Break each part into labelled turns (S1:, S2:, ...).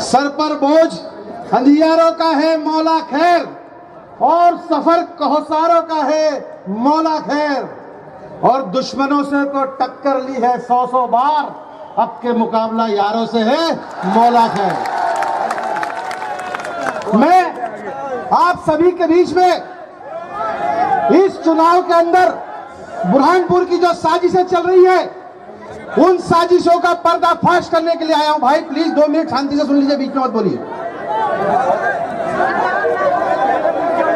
S1: Sir पर बोझ अंधियारों का है मौला खैर, और सफर कौसारों का है मौला खैर, और दुश्मनों से तो टक्कर ली है 100 बार, अब के मुकाबला यारों से है मौला खैर। मैं आप सभी के बीच में इस चुनाव के अंदर बुरहानपुर की जो साजिशें चल रही है, उन साजिशों का पर्दाफाश करने के लिए आया हूं। भाई प्लीज 2 मिनट शांति से सुन लीजिए, बीच में मत बोलिए।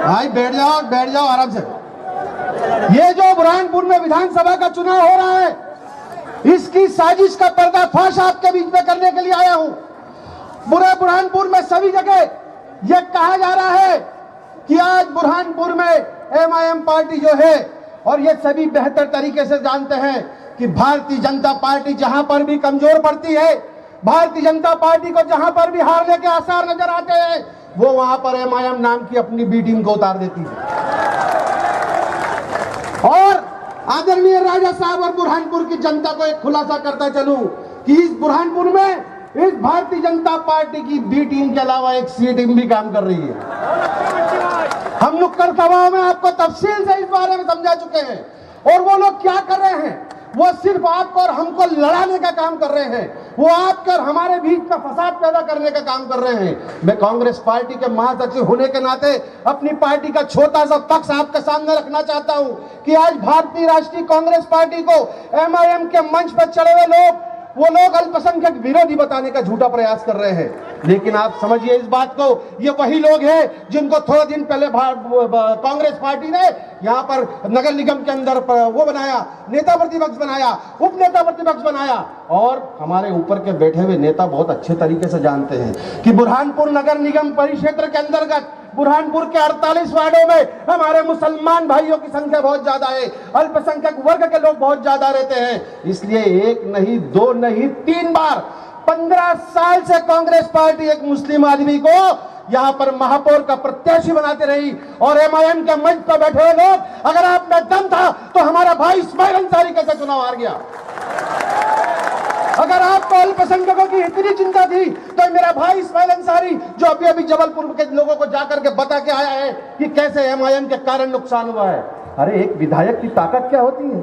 S1: भाई बैठ जाओ आराम से। ये जो बुरहानपुर में विधानसभा का चुनाव हो रहा है, इसकी साजिश का पर्दाफाश आपके बीच में करने के लिए आया हूं। पूरे बुरहानपुर में सभी जगह यह कहा जा रहा है कि आज बुरहानपुर में MIM पार्टी जो है, और ये सभी बेहतर तरीके से जानते हैं कि भारतीय जनता पार्टी जहां पर भी कमजोर पड़ती है, भारतीय जनता पार्टी को जहां पर भी हारने के आसार नजर आते हैं, वो वहां पर MIM नाम की अपनी बी टीम को उतार देती है। और आदरणीय राजा साहब और बुरहानपुर की जनता को एक खुलासा करता चलूं कि इस बुरहानपुर में इस भारतीय जनता पार्टी की बी टीम के अलावा एक सी टीम भी काम कर रही है। हम नुक्कड़ सभाओं में आपको तफसील से इस बारे में समझा चुके हैं। और वो लोग क्या कर रहे हैं, वो सिर्फ आपको और हमको लड़ाने का काम कर रहे हैं, वो आपके और हमारे बीच में फसाद पैदा करने का काम कर रहे हैं। मैं कांग्रेस पार्टी के महासचिव होने के नाते अपनी पार्टी का छोटा सा पक्ष आपके सामने रखना चाहता हूं कि आज भारतीय राष्ट्रीय कांग्रेस पार्टी को MIM के मंच पर चढ़े हुए लोग, वो लोग अल्पसंख्यक विरोधी बताने का झूठा प्रयास कर रहे हैं। लेकिन आप समझिए इस बात को, ये वही लोग हैं जिनको थोड़े दिन पहले कांग्रेस पार्टी ने यहाँ पर नगर निगम के अंदर वो बनाया, नेता प्रतिपक्ष बनाया, उप नेता प्रतिपक्ष बनाया। और हमारे ऊपर के बैठे हुए नेता बहुत अच्छे तरीके से जानते हैं कि बुरहानपुर नगर निगम परिक्षेत्र के अंतर्गत बुरहानपुर के 48 वार्डों में हमारे मुसलमान भाइयों की संख्या बहुत ज्यादा है, अल्पसंख्यक वर्ग के लोग बहुत ज्यादा रहते हैं। इसलिए 1 नहीं 2 नहीं 3 बार 15 साल से कांग्रेस पार्टी एक मुस्लिम आदमी को यहां पर महापौर का प्रत्याशी बनाते रही। और MIM के मंच पर बैठे हुए लोग, अगर आप में दम था तो हमारा भाई इस्माइल अंसारी कैसे चुनाव हार गया? अगर आपको अल्पसंख्यकों की इतनी चिंता थी तो मेरा भाई इस्माइल अंसारी, जो अभी अभी जबलपुर के लोगों को जाकर के बता के आया है कि कैसे MIM के कारण नुकसान हुआ है। अरे एक विधायक की ताकत क्या होती है?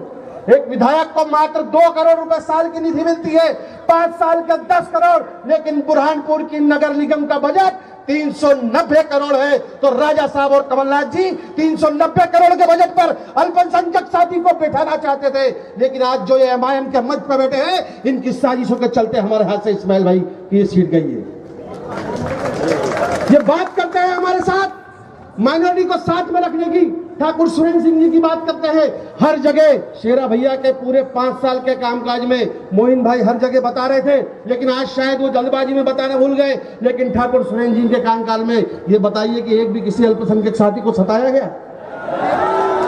S1: एक विधायक को मात्र 2 करोड़ रुपए साल की निधि मिलती है, 5 साल का 10 करोड़। लेकिन बुरहानपुर की नगर निगम का बजट 390 करोड़ है। तो राजा साहब और कमलनाथ जी 390 करोड़ के बजट पर अल्पसंख्यक साथी को बैठाना चाहते थे। लेकिन आज जो ये MIM के मंच पर बैठे हैं, इनकी साजिशों के चलते हमारे हाथ से इस्माइल भाई की सीट गई है। ये बात करते हैं हमारे साथ माइनॉरिटी को साथ में रखने की, ठाकुर सुरेंद्र सिंह जी की बात करते हैं। हर जगह शेरा भैया के पूरे 5 साल के कामकाज में मोइन भाई हर जगह बता रहे थे, लेकिन आज शायद वो जल्दबाजी में बताना भूल गए। लेकिन ठाकुर सुरेंद्र जी के कार्यकाल में ये बताइए कि एक भी किसी अल्पसंख्यक साथी को सताया गया?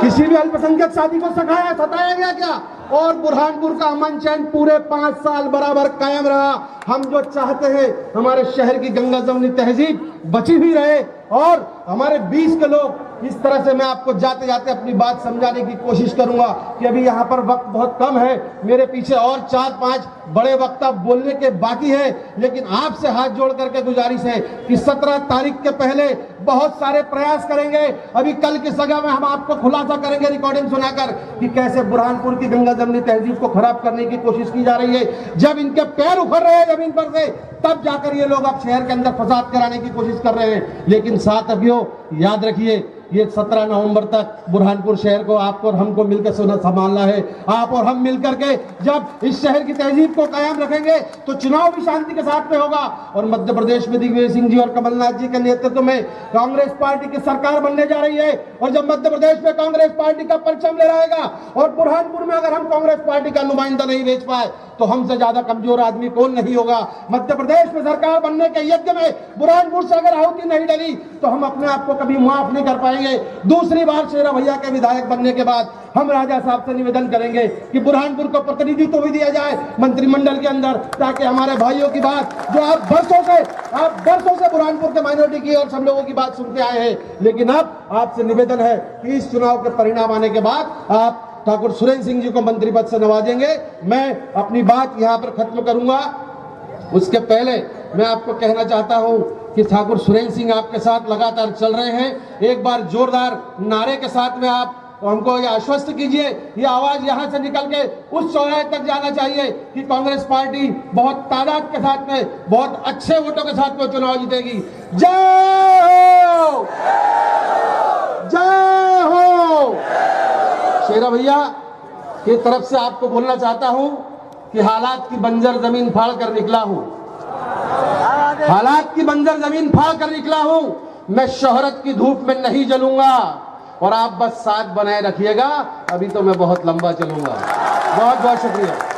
S1: किसी भी अल्पसंख्यक साथी को सताया गया क्या? और बुरहानपुर का अमन चैन पूरे 5 साल बराबर कायम रहा। हम जो चाहते हैं हमारे शहर की गंगा जमुनी तहजीब बची भी रहे, और हमारे 20 के लोग, इस तरह से मैं आपको जाते जाते अपनी बात समझाने की कोशिश करूंगा कि अभी यहाँ पर वक्त बहुत कम है। मेरे पीछे और 4-5 बड़े वक्ता बोलने के बाकी है। लेकिन आपसे हाथ जोड़ करके गुजारिश है कि 17 तारीख के पहले बहुत सारे प्रयास करेंगे। अभी कल की सभा में हम आपको खुलासा करेंगे रिकॉर्डिंग सुनाकर कि कैसे बुरहानपुर की गंगा जमुनी तहजीब को खराब करने की कोशिश की जा रही है। जब इनके पैर उखड़ रहे हैं जमीन पर से, तब जाकर ये लोग अब शहर के अंदर फसाद कराने की कोशिश कर रहे हैं। लेकिन साथ अभियो याद रखिए, ये 17 नवंबर तक बुरहानपुर शहर को आपको और हमको मिलकर संभालना है। आप और हम मिलकर के जब इस शहर की तहजीब को कायम रखेंगे तो चुनाव भी शांति के साथ में होगा। और मध्य प्रदेश में दिग्विजय सिंह जी और कमलनाथ जी के नेतृत्व में कांग्रेस पार्टी की सरकार बनने जा रही है। और जब मध्य प्रदेश में कांग्रेस पार्टी का परचम लहराएगा और बुरहानपुर में अगर हम कांग्रेस पार्टी का नुमाइंदा नहीं भेज पाए तो हमसे ज्यादा कमजोर आदमी कौन नहीं होगा। मध्य प्रदेश में सरकार बनने के यज्ञ में बुरहानपुर से अगर आहुति नहीं डली तो हम अपने आप को कभी माफ नहीं कर पाएंगे। दूसरी बार शेरा भैया के विधायक बनने के बाद हम राजा साहब से निवेदन करेंगे कि बुरहानपुर को प्रतिनिधित्व भी दिया जाए मंत्रिमंडल के अंदर, ताकि हमारे भाइयों की बात जो आप बरसों से बुरहानपुर के माइनॉरिटी की और सब लोगों की बात सुनते आए हैं। लेकिन अब आपसे निवेदन है कि इस चुनाव के परिणाम आने के बाद आप ठाकुर सुरेंद्र सिंह जी को मंत्री पद से नवाजेंगे। मैं अपनी बात यहाँ पर खत्म करूंगा। उसके पहले मैं आपको कहना चाहता हूं कि ठाकुर सुरेंद्र सिंह आपके साथ लगातार चल रहे हैं। एक बार जोरदार नारे के साथ में आप हमको ये आश्वस्त कीजिए, ये आवाज यहां से निकल के उस चौराहे तक जाना चाहिए कि कांग्रेस पार्टी बहुत तादाद के साथ में, बहुत अच्छे वोटों के साथ में चुनाव जीतेगी। जय हो, जय हो। शेरा भैया की तरफ से आपको बोलना चाहता हूं कि हालात की बंजर जमीन फाड़ कर निकला हूं, हालात की बंजर जमीन फाड़ कर निकला हूं। मैं शोहरत की धूप में नहीं जलूंगा और आप बस साथ बनाए रखिएगा, अभी तो मैं बहुत लंबा चलूंगा। बहुत बहुत शुक्रिया।